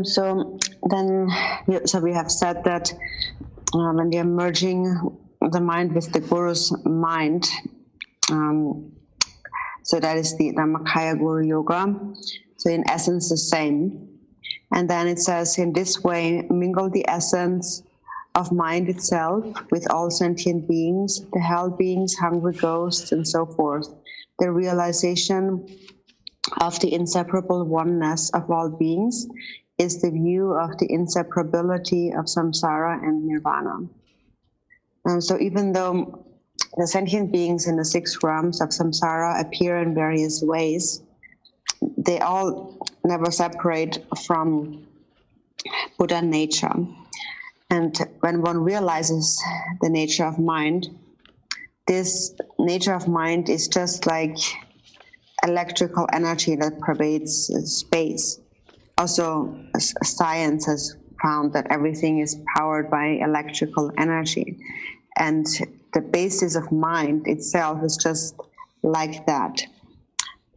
So we have said that when we are merging the mind with the Guru's mind, so that is the Dhammakaya Guru Yoga. So in essence, the same. And then it says, in this way, mingle the essence of mind itself with all sentient beings, the hell beings, hungry ghosts, and so forth. The realization of the inseparable oneness of all beings is the view of the inseparability of samsara and nirvana. So even though the sentient beings in the 6 realms of samsara appear in various ways, they all never separate from Buddha nature. And when one realizes the nature of mind, this nature of mind is just like electrical energy that pervades space. Also, science has found that everything is powered by electrical energy. And the basis of mind itself is just like that.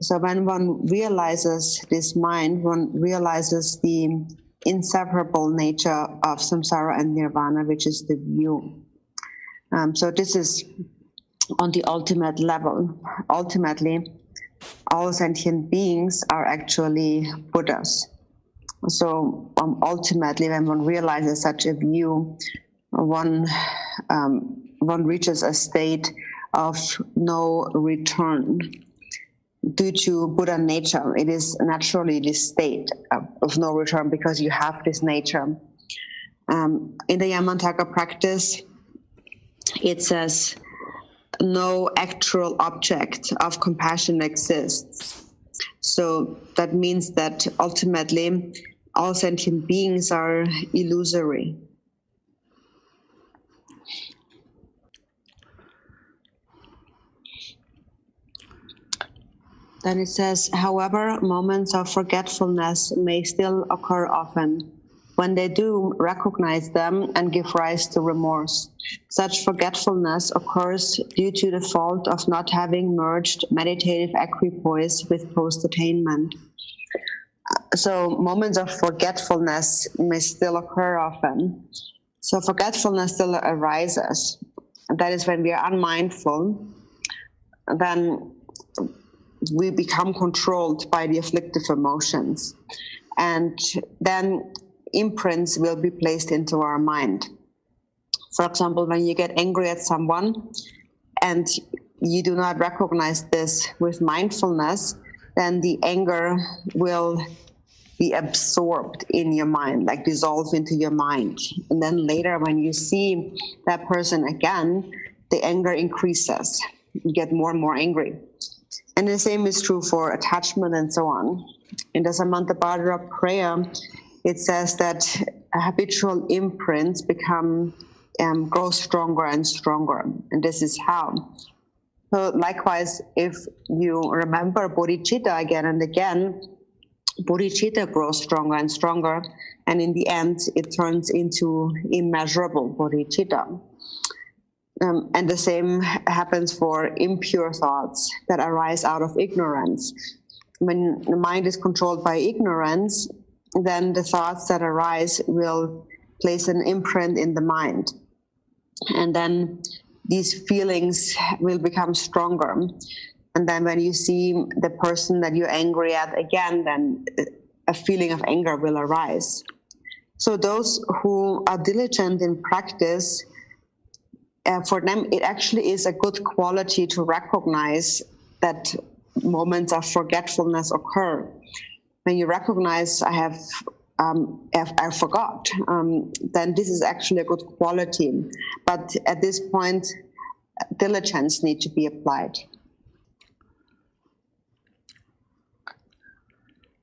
So when one realizes this mind, one realizes the inseparable nature of samsara and nirvana, which is the view. So this is on the ultimate level. Ultimately, all sentient beings are actually Buddhas. So ultimately, when one realizes such a view, one reaches a state of no return. Due to Buddha nature, it is naturally this state of no return because you have this nature. In the Yamantaka practice, it says, no actual object of compassion exists. So that means that ultimately all sentient beings are illusory. Then it says, however, moments of forgetfulness may still occur often. When they do, recognize them and give rise to remorse. Such forgetfulness occurs due to the fault of not having merged meditative equipoise with post-attainment. So moments of forgetfulness may still occur often. So forgetfulness still arises. That is when we are unmindful, then we become controlled by the afflictive emotions. And then imprints will be placed into our mind. For example, when you get angry at someone and you do not recognize this with mindfulness, then the anger will be absorbed in your mind, like dissolve into your mind. And then later when you see that person again, the anger increases. You get more and more angry. And the same is true for attachment and so on. In the Samantabhadra prayer, it says that habitual imprints grow stronger and stronger. And this is how. So likewise, if you remember bodhicitta again and again, bodhicitta grows stronger and stronger. And in the end, it turns into immeasurable bodhicitta. And the same happens for impure thoughts that arise out of ignorance. When the mind is controlled by ignorance, then the thoughts that arise will place an imprint in the mind. And then these feelings will become stronger. And then when you see the person that you're angry at again, then a feeling of anger will arise. So those who are diligent in practice, for them, it actually is a good quality to recognize that moments of forgetfulness occur. When you recognize, I forgot, then this is actually a good quality. But at this point, diligence needs to be applied.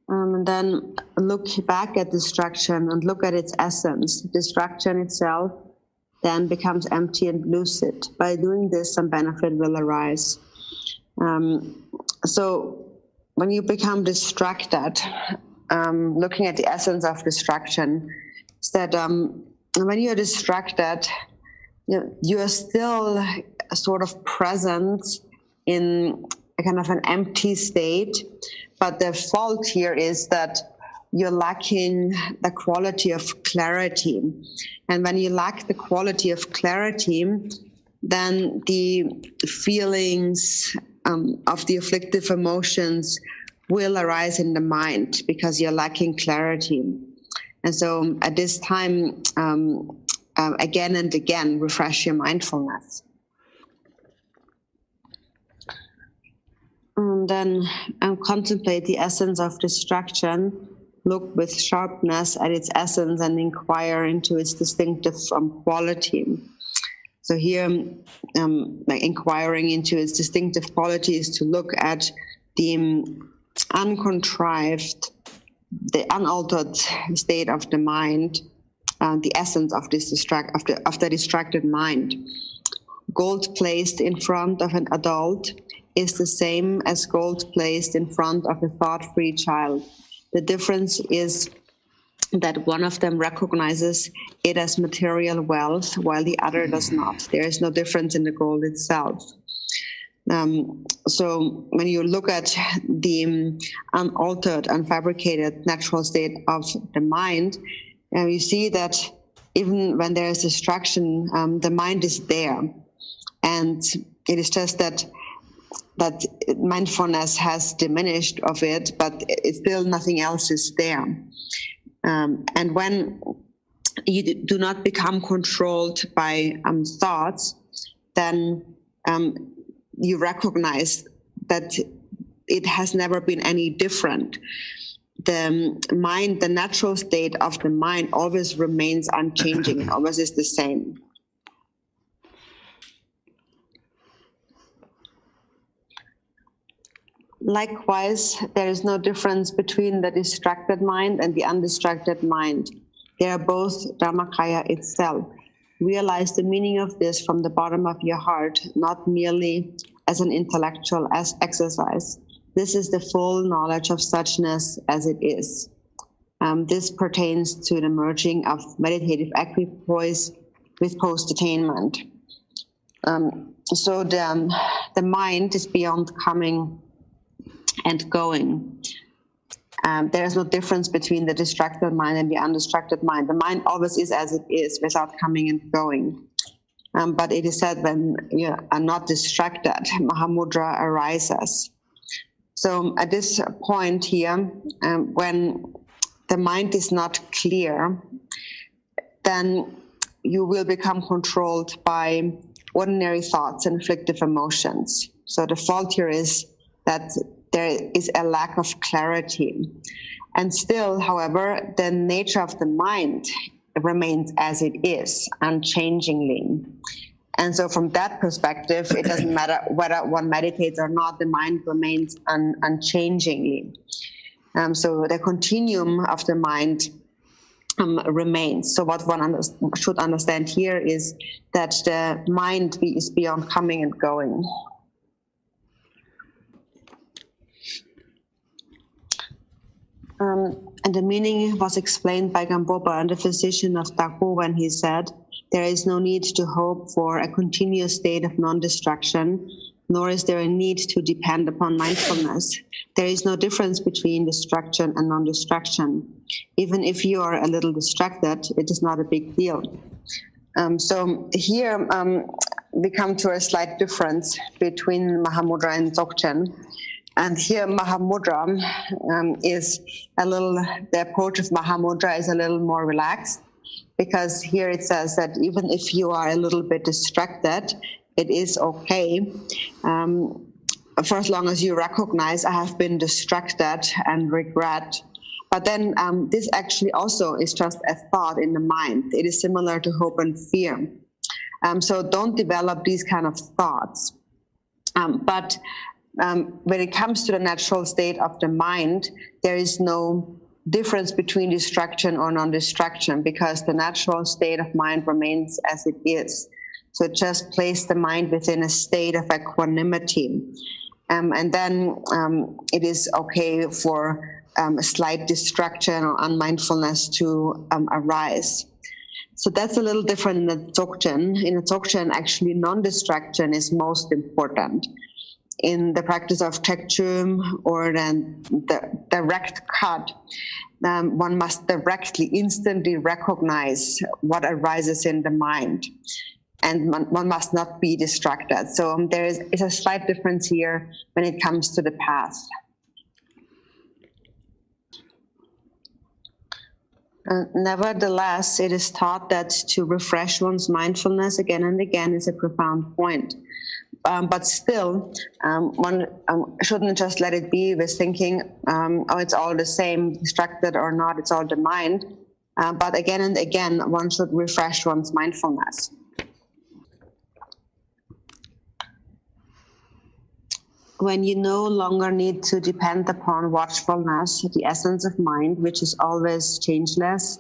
And then look back at distraction and look at its essence. Distraction itself then becomes empty and lucid. By doing this, some benefit will arise. So when you become distracted, looking at the essence of distraction, is that when you're distracted, you are still sort of present in a kind of an empty state. But the fault here is that you're lacking the quality of clarity. And when you lack the quality of clarity, then the feelings of the afflictive emotions will arise in the mind because you're lacking clarity. And so at this time, again and again, refresh your mindfulness. And then contemplate the essence of distraction. Look with sharpness at its essence and inquire into its distinctive quality. So here, inquiring into its distinctive quality is to look at the uncontrived, the unaltered state of the mind, the essence of this of the distracted mind. Gold placed in front of an adult is the same as gold placed in front of a thought-free child. The difference is that one of them recognizes it as material wealth, while the other does not. There is no difference in the gold itself. So when you look at the unaltered, unfabricated natural state of the mind, you see that even when there is distraction, the mind is there. And it is just that mindfulness has diminished of it, but it's still nothing else is there. And when you do not become controlled by thoughts, then you recognize that it has never been any different. The mind, the natural state of the mind always remains unchanging, always is the same. Likewise, there is no difference between the distracted mind and the undistracted mind. They are both Dharmakaya itself. Realize the meaning of this from the bottom of your heart, not merely as an intellectual exercise. This is the full knowledge of suchness as it is. This pertains to the merging of meditative equipoise with post-attainment. So the mind is beyond coming and going. There is no difference between the distracted mind and the undistracted mind. The mind always is as it is without coming and going. But it is said when you are not distracted, Mahamudra arises. So at this point here, when the mind is not clear, then you will become controlled by ordinary thoughts and afflictive emotions. So the fault here is that there is a lack of clarity. And still, however, the nature of the mind remains as it is, unchangingly. And so from that perspective, it doesn't matter whether one meditates or not, the mind remains unchangingly. So the continuum of the mind remains. So what one should understand here is that the mind is beyond coming and going. And the meaning was explained by Gampopa, the physician of Taku, when he said, there is no need to hope for a continuous state of non-distraction, nor is there a need to depend upon mindfulness. There is no difference between distraction and non-distraction. Even if you are a little distracted, it is not a big deal. So here we come to a slight difference between Mahamudra and Dzogchen. And here Mahamudra is a little, the approach of Mahamudra is a little more relaxed, because here it says that even if you are a little bit distracted, it is okay. For as long as you recognize, I have been distracted and regret. But then this actually also is just a thought in the mind. It is similar to hope and fear. So don't develop these kind of thoughts. But when it comes to the natural state of the mind, there is no difference between distraction or non-distraction, because the natural state of mind remains as it is. So it just places the mind within a state of equanimity. And then it is okay for a slight distraction or unmindfulness to arise. So that's a little different in the Dzogchen. In the Dzogchen, actually, non-distraction is most important. in the practice of Dzogchen or then the direct cut, one must directly, instantly recognize what arises in the mind. And one must not be distracted. So there is a slight difference here when it comes to the path. Nevertheless, it is taught that to refresh one's mindfulness again and again is a profound point. But still, one shouldn't just let it be with thinking, oh, it's all the same, distracted or not, it's all the mind. But again and again, one should refresh one's mindfulness. When you no longer need to depend upon watchfulness, the essence of mind, which is always changeless,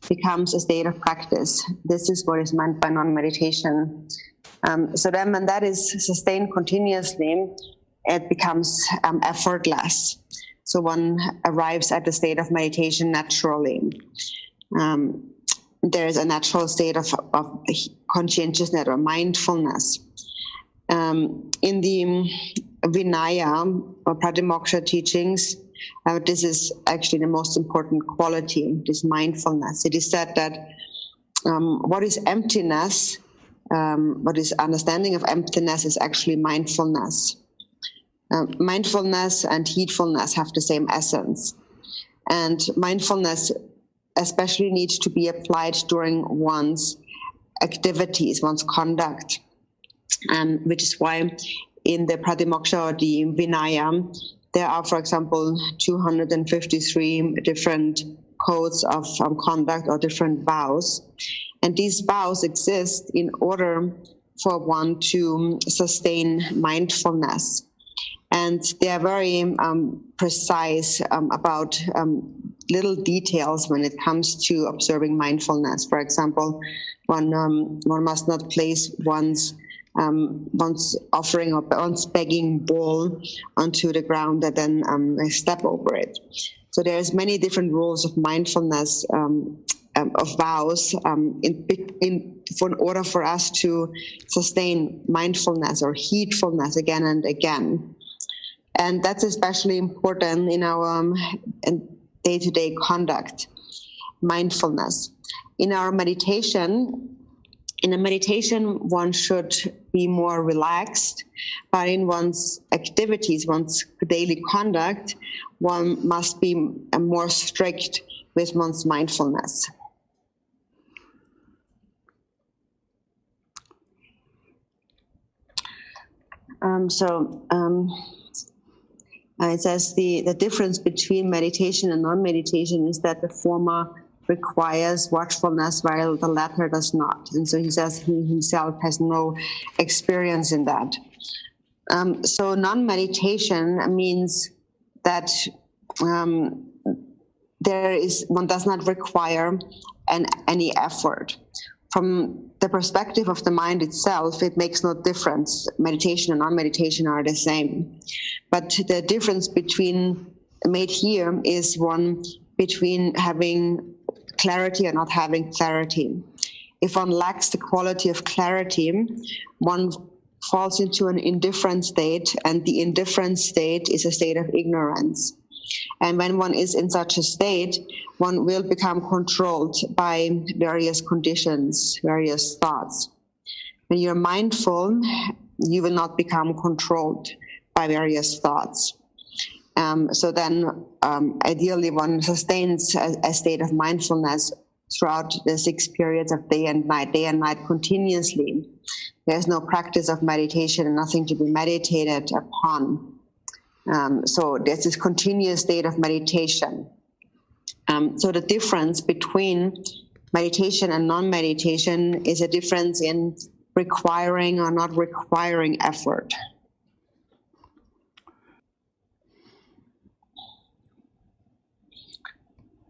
becomes a state of practice. This is what is meant by non-meditation. So then when that is sustained continuously, it becomes effortless. So one arrives at the state of meditation naturally. There is a natural state of conscientiousness or mindfulness. In the Vinaya or Pratimoksha teachings, this is actually the most important quality, this mindfulness. It is said that what is emptiness, what is understanding of emptiness is actually mindfulness. Mindfulness and heedfulness have the same essence. And mindfulness especially needs to be applied during one's activities, one's conduct, which is why in the Pratimoksha or the Vinaya, there are, for example, 253 different codes of conduct or different vows. And these vows exist in order for one to sustain mindfulness. And they are very precise about little details when it comes to observing mindfulness. For example, one must not place one's offering or one's begging bowl onto the ground and then step over it. So there's many different rules of mindfulness, of vows, in order for us to sustain mindfulness or heedfulness again and again. And that's especially important in our day-to-day conduct, mindfulness. In our meditation, in a meditation, one should be more relaxed, but in one's activities, one's daily conduct, one must be more strict with one's mindfulness. It says the difference between meditation and non-meditation is that the former requires watchfulness while the latter does not. And so he says he himself has no experience in that. So non-meditation means that one does not require any effort. From the perspective of the mind itself, it makes no difference. Meditation and non-meditation are the same. But the difference made here is one between having clarity or not having clarity. If one lacks the quality of clarity, one falls into an indifferent state, and the indifferent state is a state of ignorance. And when one is in such a state, one will become controlled by various conditions, various thoughts. When you're mindful, you will not become controlled by various thoughts. So then, ideally, one sustains a state of mindfulness throughout the 6 periods of day and night continuously. There's no practice of meditation and nothing to be meditated upon. So there's this continuous state of meditation. So the difference between meditation and non-meditation is a difference in requiring or not requiring effort.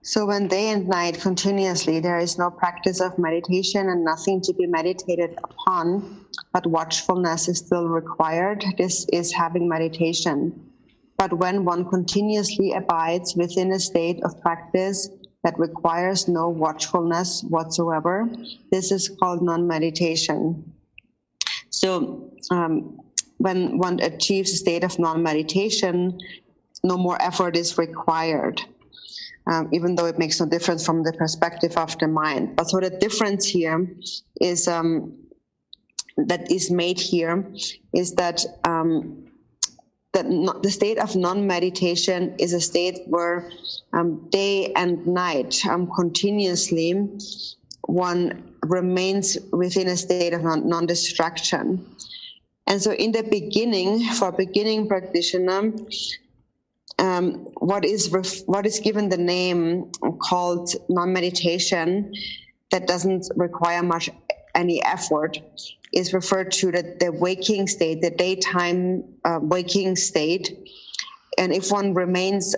So when day and night continuously, there is no practice of meditation and nothing to be meditated upon, but watchfulness is still required. This is having meditation. But when one continuously abides within a state of practice that requires no watchfulness whatsoever, this is called non-meditation. So when one achieves a state of non-meditation, no more effort is required, even though it makes no difference from the perspective of the mind. But so the difference here is that is made here is that the state of non-meditation is a state where day and night continuously one remains within a state of non-distraction. And so in the beginning, for beginning practitioner, what is given the name called non-meditation, that doesn't require any effort, is referred to the waking state, the daytime waking state. And if one remains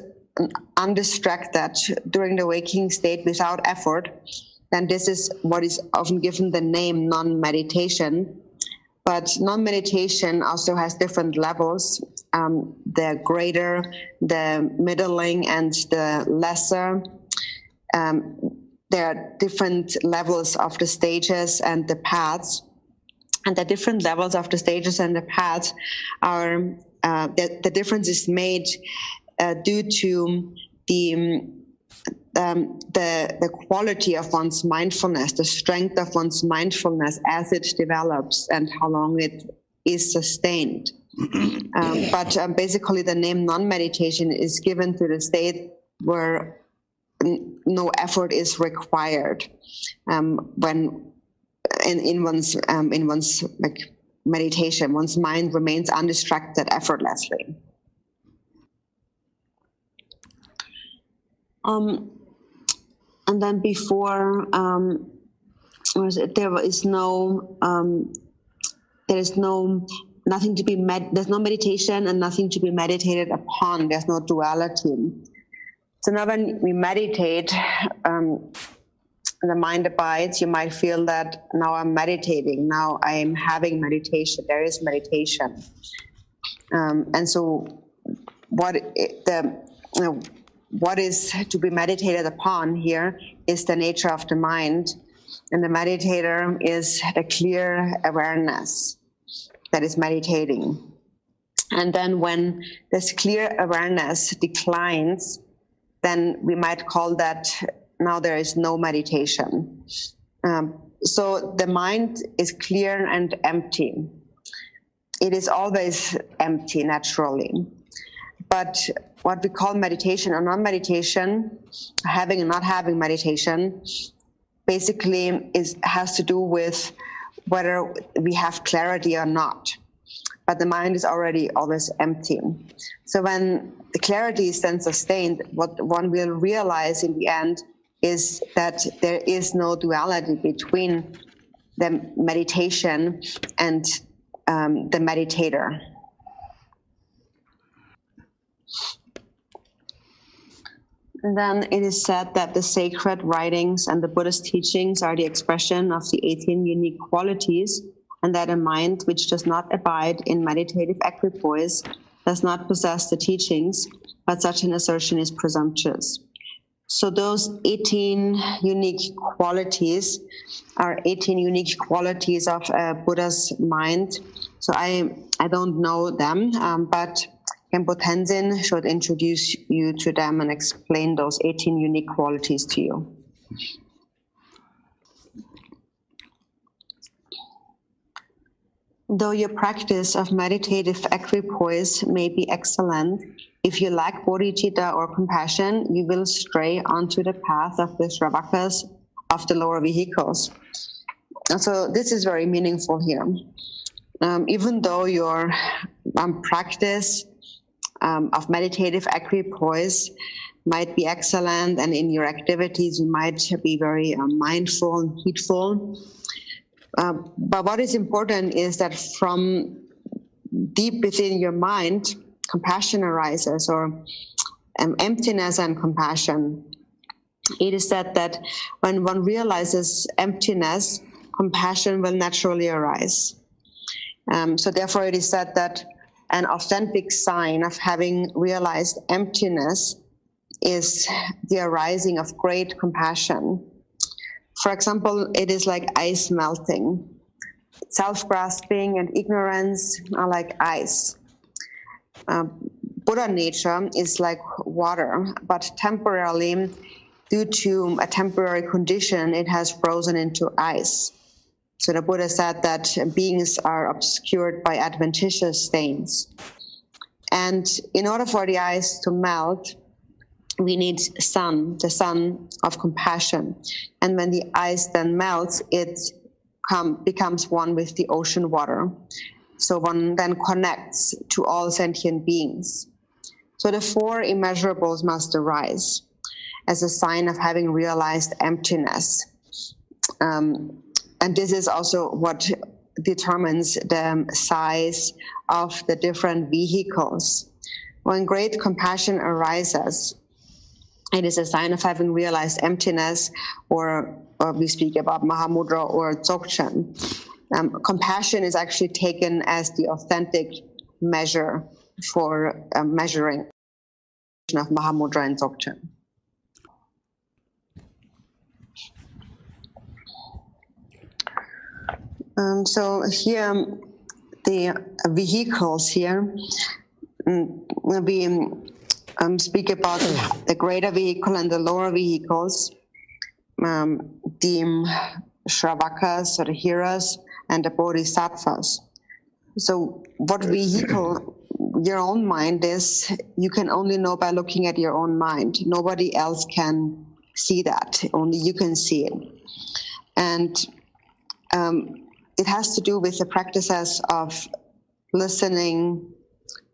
undistracted during the waking state without effort, then this is what is often given the name non-meditation. But non-meditation also has different levels, the greater, the middling, and the lesser. There are different levels of the stages and the paths. And the different levels of the stages and the paths are, the difference is made due to the quality of one's mindfulness, the strength of one's mindfulness as it develops and how long it is sustained. But basically the name non-meditation is given to the state where no effort is required, when in one's like meditation, one's mind remains undistracted effortlessly. And then before, there is nothing to be there's no meditation and nothing to be meditated upon. There's no duality. So now when we meditate, the mind abides, you might feel that now I'm meditating, now I am having meditation, there is meditation. And so what is to be meditated upon here is the nature of the mind. And the meditator is the clear awareness that is meditating. And then when this clear awareness declines, then we might call that now there is no meditation. So the mind is clear and empty. It is always empty naturally. But what we call meditation or non-meditation, having and not having meditation, basically has to do with whether we have clarity or not. But the mind is already always empty. So when the clarity is then sustained, what one will realize in the end is that there is no duality between the meditation and the meditator. And then it is said that the sacred writings and the Buddhist teachings are the expression of the 18 unique qualities, and that a mind which does not abide in meditative equipoise does not possess the teachings, but such an assertion is presumptuous. So those 18 unique qualities are 18 unique qualities of Buddha's mind. So I don't know them, but Khenpo Tenzin should introduce you to them and explain those 18 unique qualities to you. Though your practice of meditative equipoise may be excellent, if you lack bodhicitta or compassion, you will stray onto the path of the shravakas of the lower vehicles. And so this is very meaningful here. Even though your practice of meditative equipoise might be excellent, and in your activities you might be very mindful and heedful, but what is important is that from deep within your mind, compassion arises, or emptiness and compassion. It is said that when one realizes emptiness, compassion will naturally arise. So therefore it is said that an authentic sign of having realized emptiness is the arising of great compassion. For example, it is like ice melting. Self-grasping and ignorance are like ice. Buddha nature is like water, but temporarily, due to a temporary condition, it has frozen into ice. So the Buddha said that beings are obscured by adventitious stains. And in order for the ice to melt, we need sun, the sun of compassion. And when the ice then melts, it becomes one with the ocean water. So one then connects to all sentient beings. So the four immeasurables must arise as a sign of having realized emptiness. And this is also what determines the size of the different vehicles. When great compassion arises, it is a sign of having realized emptiness, or we speak about Mahamudra or Dzogchen. Compassion is actually taken as the authentic measure for measuring of Mahamudra and Dzogchen. So here, the vehicles here, we speak about the greater vehicle and the lower vehicles, the Shravakas or the hearers and the Bodhisattvas. So what vehicle your own mind is, you can only know by looking at your own mind. Nobody else can see that, only you can see it. And it has to do with the practices of listening,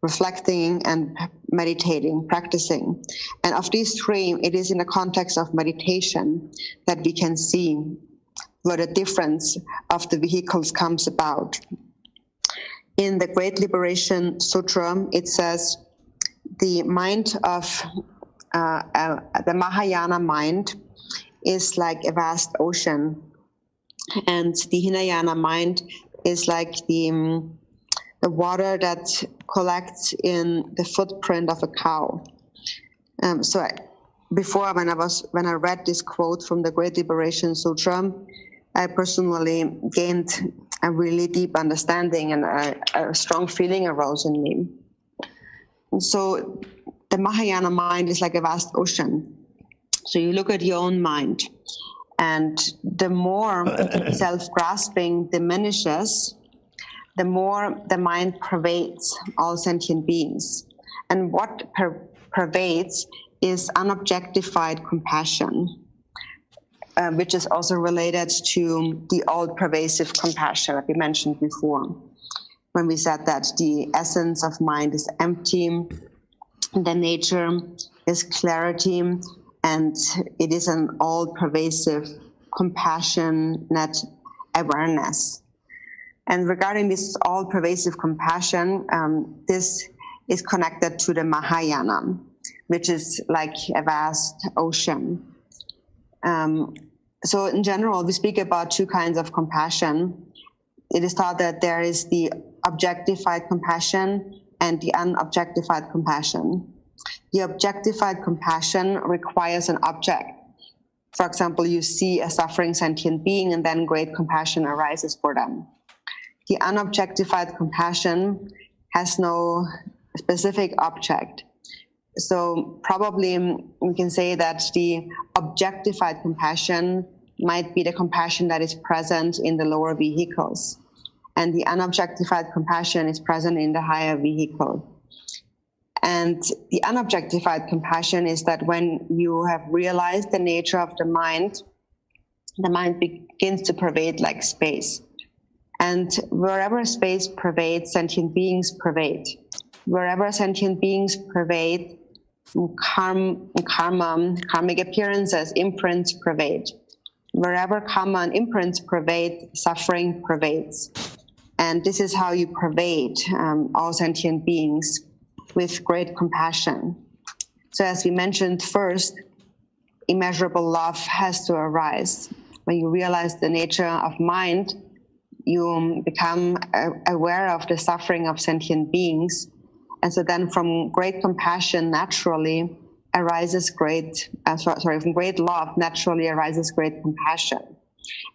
reflecting, and meditating, practicing. And of these three, it is in the context of meditation that we can see where the difference of the vehicles comes about. In the Great Liberation Sutra, it says, the mind of the Mahayana mind is like a vast ocean, and the Hinayana mind is like the water that collects in the footprint of a cow. Before, when I read this quote from the Great Liberation Sutra, I personally gained a really deep understanding, and a strong feeling arose in me. And so the Mahayana mind is like a vast ocean. So you look at your own mind, and the more self-grasping diminishes, the more the mind pervades all sentient beings. And what pervades is unobjectified compassion, which is also related to the all-pervasive compassion that we mentioned before, when we said that the essence of mind is empty, the nature is clarity, and it is an all-pervasive compassionate awareness. And regarding this all-pervasive compassion, this is connected to the Mahayana, which is like a vast ocean. So in general, we speak about two kinds of compassion. It is thought that there is the objectified compassion and the unobjectified compassion. The objectified compassion requires an object. For example, you see a suffering sentient being, and then great compassion arises for them. The unobjectified compassion has no specific object. So probably we can say that the objectified compassion might be the compassion that is present in the lower vehicles, and the unobjectified compassion is present in the higher vehicle. And the unobjectified compassion is that when you have realized the nature of the mind begins to pervade like space. And wherever space pervades, sentient beings pervade. Wherever sentient beings pervade, karmic appearances, imprints pervade. Wherever karma and imprints pervade, suffering pervades. And this is how you pervade all sentient beings with great compassion. So as we mentioned first, immeasurable love has to arise. When you realize the nature of mind, you become aware of the suffering of sentient beings. And so then from great compassion naturally arises from great love naturally arises great compassion.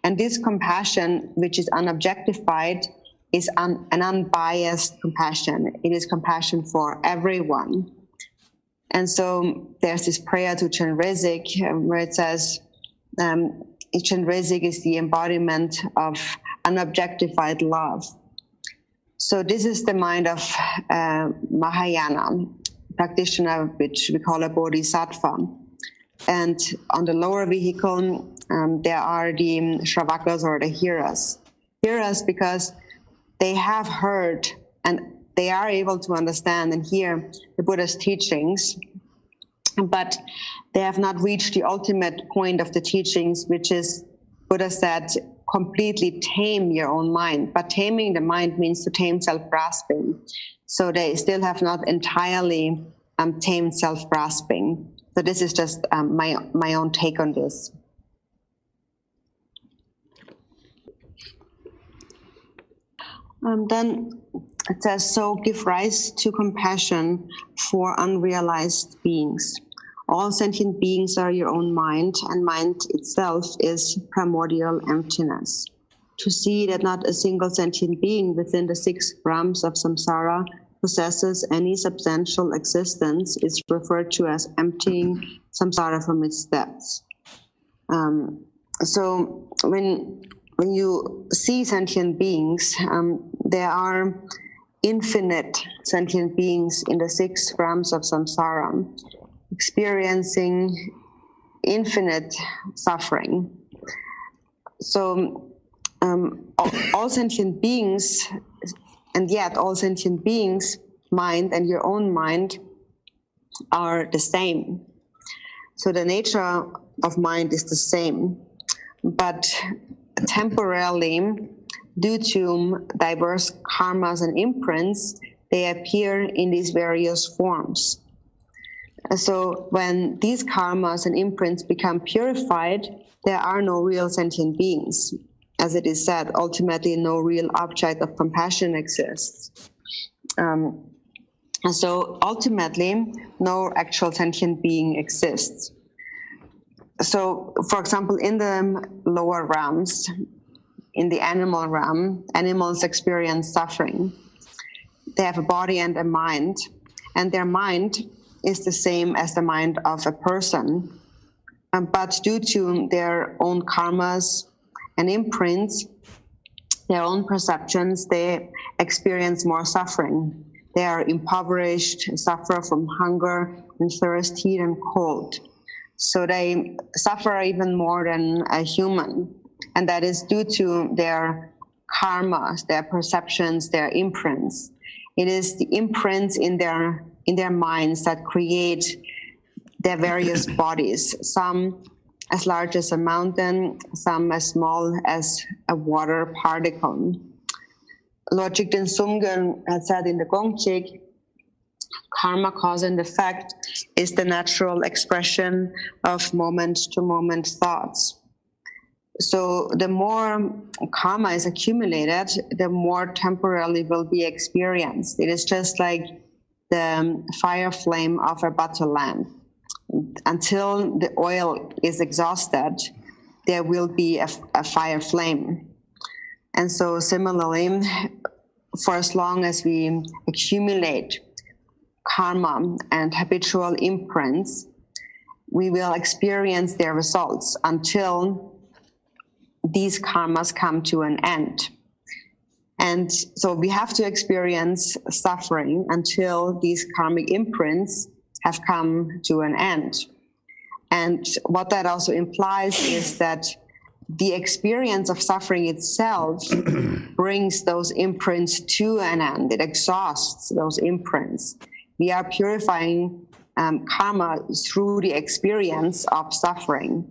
And this compassion, which is unobjectified, is an unbiased compassion. It is compassion for everyone. And so there's this prayer to Chenrezig where it says, Chenrezig is the embodiment of unobjectified love. So this is the mind of Mahayana practitioner, which we call a bodhisattva. And on the lower vehicle, there are the Shravakas or the hearers. Hearers because they have heard and they are able to understand and hear the Buddha's teachings, but they have not reached the ultimate point of the teachings, which is, Buddha said, completely tame your own mind. But taming the mind means to tame self-grasping. So they still have not entirely tamed self-grasping. So this is just my own take on this. Then it says, so give rise to compassion for unrealized beings. All sentient beings are your own mind, and mind itself is primordial emptiness. To see that not a single sentient being within the 6 realms of samsara possesses any substantial existence is referred to as emptying samsara from its depths. So when you see sentient beings, there are infinite sentient beings in the 6 realms of samsara, experiencing infinite suffering. So all sentient beings, and yet all sentient beings' mind and your own mind are the same. So the nature of mind is the same, but temporarily, due to diverse karmas and imprints, they appear in these various forms. So when these karmas and imprints become purified, there are no real sentient beings. As it is said, ultimately no real object of compassion exists. And so ultimately, no actual sentient being exists. So, for example, in the lower realms, in the animal realm, animals experience suffering. They have a body and a mind, and their mind is the same as the mind of a person. But due to their own karmas and imprints, their own perceptions, they experience more suffering. They are impoverished, suffer from hunger and thirst, heat and cold. So they suffer even more than a human. And that is due to their karmas, their perceptions, their imprints. It is the imprints in their minds that create their various bodies, some as large as a mountain, some as small as a water particle. Lord Jigten Sumgön had said in the Gongchik, karma, cause and effect is the natural expression of moment-to-moment thoughts. So the more karma is accumulated, the more temporarily will be experienced. It is just like the fire flame of a butter lamp. Until the oil is exhausted, there will be a fire flame. And so similarly, for as long as we accumulate karma and habitual imprints, we will experience their results until these karmas come to an end. And so we have to experience suffering until these karmic imprints have come to an end. And what that also implies is that the experience of suffering itself brings those imprints to an end. It exhausts those imprints. We are purifying karma through the experience of suffering.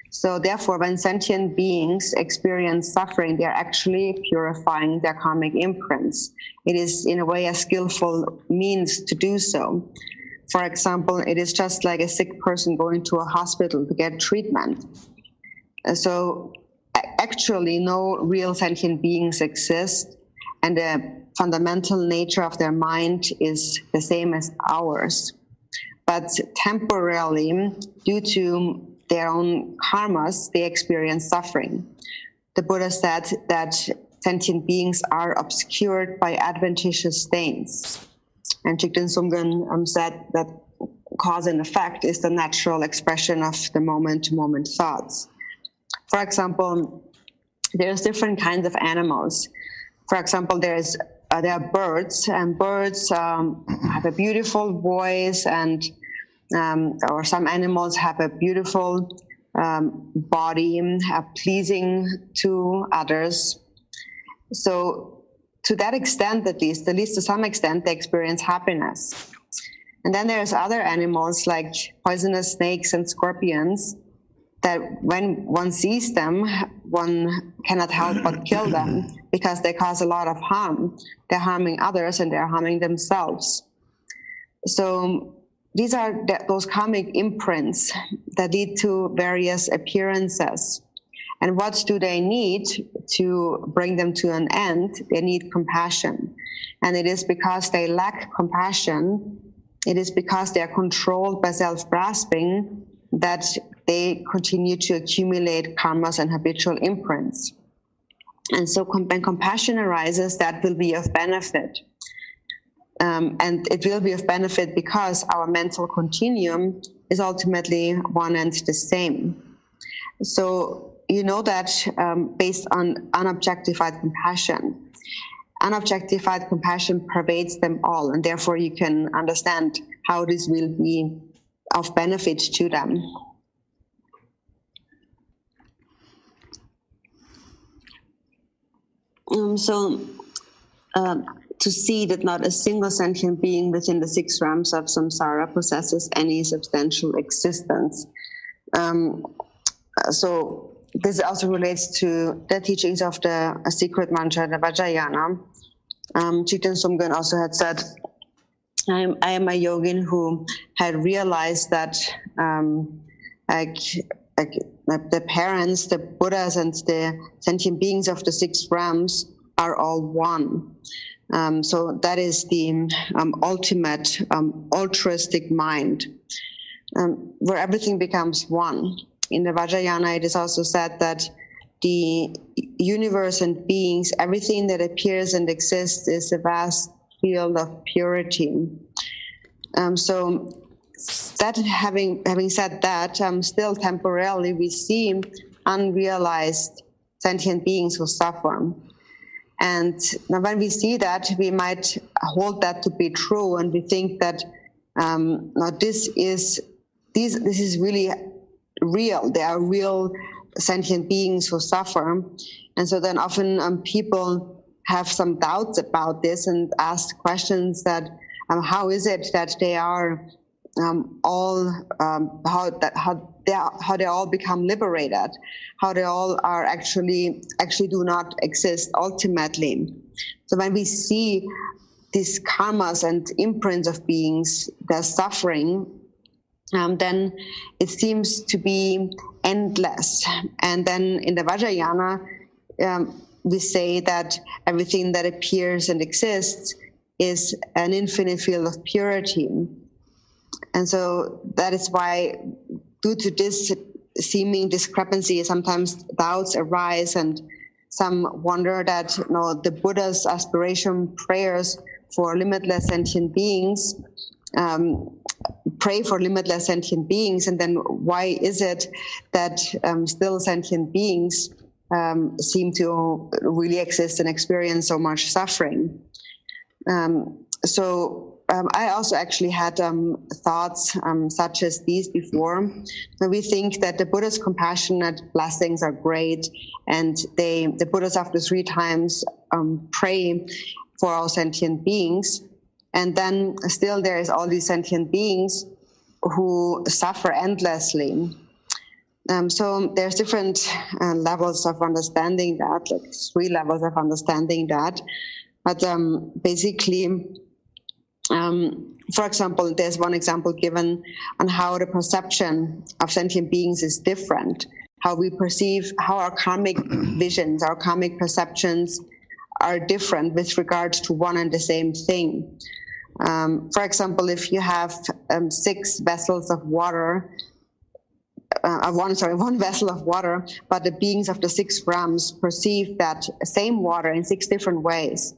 So therefore, when sentient beings experience suffering, they are actually purifying their karmic imprints. It is, in a way, a skillful means to do so. For example, it is just like a sick person going to a hospital to get treatment. So actually, no real sentient beings exist, and the fundamental nature of their mind is the same as ours. But temporarily, due to their own karmas, they experience suffering. The Buddha said that sentient beings are obscured by adventitious stains. And Thigten Sumgön said that cause and effect is the natural expression of the moment-to-moment thoughts. For example, there's different kinds of animals. For example, there are birds, and birds have a beautiful voice, and or some animals have a beautiful body, pleasing to others. So to that extent, at least to some extent, they experience happiness. And then there's other animals like poisonous snakes and scorpions that when one sees them, one cannot help but kill them because they cause a lot of harm. They're harming others and they're harming themselves. So these are those karmic imprints that lead to various appearances. And what do they need to bring them to an end? They need compassion. And it is because they lack compassion, it is because they are controlled by self-grasping that they continue to accumulate karmas and habitual imprints. And so when compassion arises, that will be of benefit. And it will be of benefit because our mental continuum is ultimately one and the same. So you know that based on unobjectified compassion pervades them all, and therefore you can understand how this will be of benefit to them. To see that not a single sentient being within the 6 realms of samsara possesses any substantial existence. So this also relates to the teachings of the secret mantra, the Vajrayana. Thigten Sumgön also had said, I am a yogin who had realized that like the parents, the Buddhas, and the sentient beings of the 6 realms are all one. So that is the ultimate altruistic mind, where everything becomes one. In the Vajrayana, it is also said that the universe and beings, everything that appears and exists, is a vast field of purity. So that having said that, still temporarily we see unrealized sentient beings who suffer. And now when we see that, we might hold that to be true, and we think that now this is really real. There are real sentient beings who suffer. And so then often people have some doubts about this and ask questions that how is it that they are how they all become liberated, how they all are actually do not exist ultimately. So when we see these karmas and imprints of beings, their suffering, then it seems to be endless. And then in the Vajrayana, we say that everything that appears and exists is an infinite field of purity. And so that is why, due to this seeming discrepancy, sometimes doubts arise, and some wonder that the Buddha's aspiration prayers for limitless sentient beings, pray for limitless sentient beings, and then why is it that still sentient beings seem to really exist and experience so much suffering? I also actually had thoughts such as these before. We think that the Buddha's compassionate blessings are great, and the Buddhas after 3 times pray for all sentient beings, and then still there is all these sentient beings who suffer endlessly. So there's different levels of understanding that, like 3 levels of understanding that. But basically, for example, there's one example given on how the perception of sentient beings is different, how we perceive, how our karmic visions, our karmic perceptions are different with regards to one and the same thing. For example, if you have 6 vessels of water, one vessel of water, but the beings of the 6 realms perceive that same water in 6 different ways.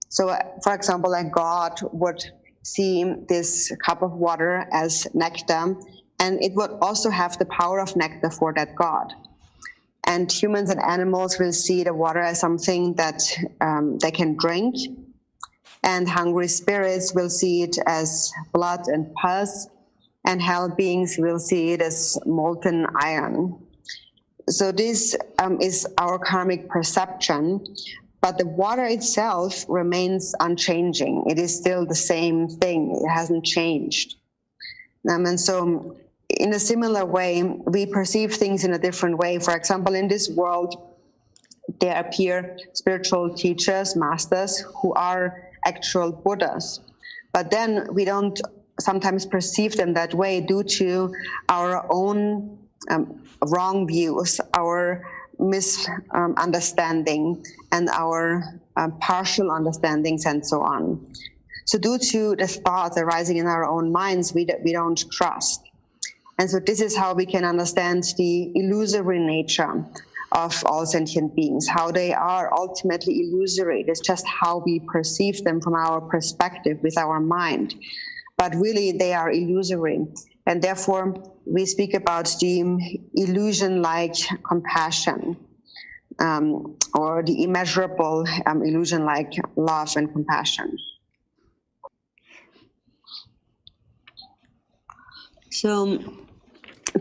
So, for example, a god would see this cup of water as nectar, and it would also have the power of nectar for that god. And humans and animals will see the water as something that they can drink, and hungry spirits will see it as blood and pus, and hell beings will see it as molten iron. So this is our karmic perception, but the water itself remains unchanging. It is still the same thing. It hasn't changed. And so in a similar way, we perceive things in a different way. For example, in this world, there appear spiritual teachers, masters, who are actual Buddhas. But then we don't sometimes perceive them that way due to our own wrong views, our misunderstanding, and our partial understandings, and so on. So due to the thoughts arising in our own minds, we don't trust. And so this is how we can understand the illusory nature of all sentient beings, how they are ultimately illusory. It's just how we perceive them from our perspective with our mind. But really, they are illusory. And therefore, we speak about the illusion-like compassion, or the immeasurable illusion-like love and compassion. So,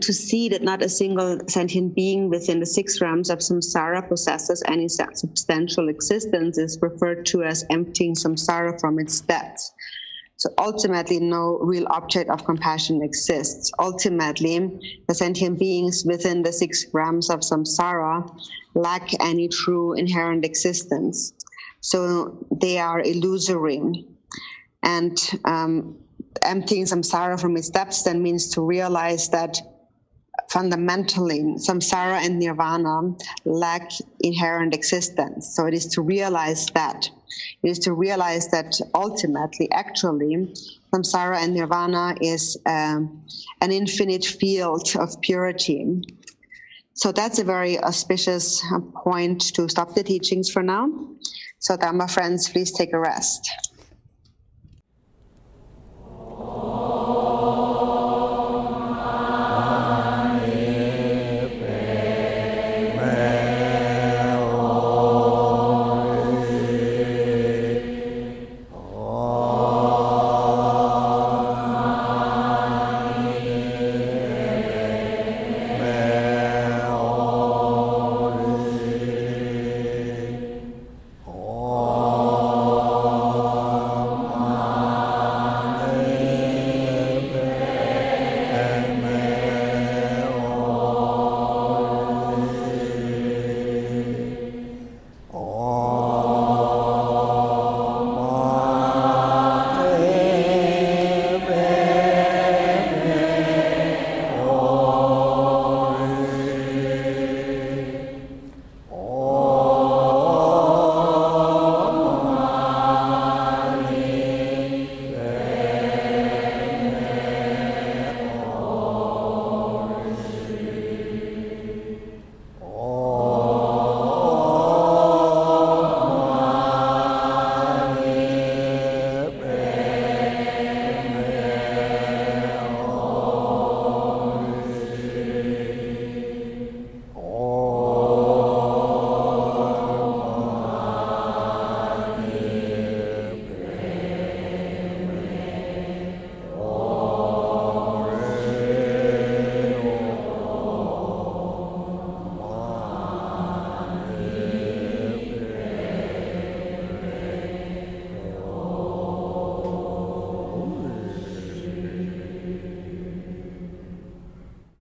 to see that not a single sentient being within the 6 realms of samsara possesses any substantial existence is referred to as emptying samsara from its depths. So ultimately, no real object of compassion exists. Ultimately, the sentient beings within the 6 realms of samsara lack any true inherent existence. So they are illusory. And emptying samsara from its depths then means to realize that fundamentally, samsara and nirvana lack inherent existence. So it is to realize that. It is to realize that ultimately, actually, samsara and nirvana is an infinite field of purity. So that's a very auspicious point to stop the teachings for now. So Dhamma friends, please take a rest.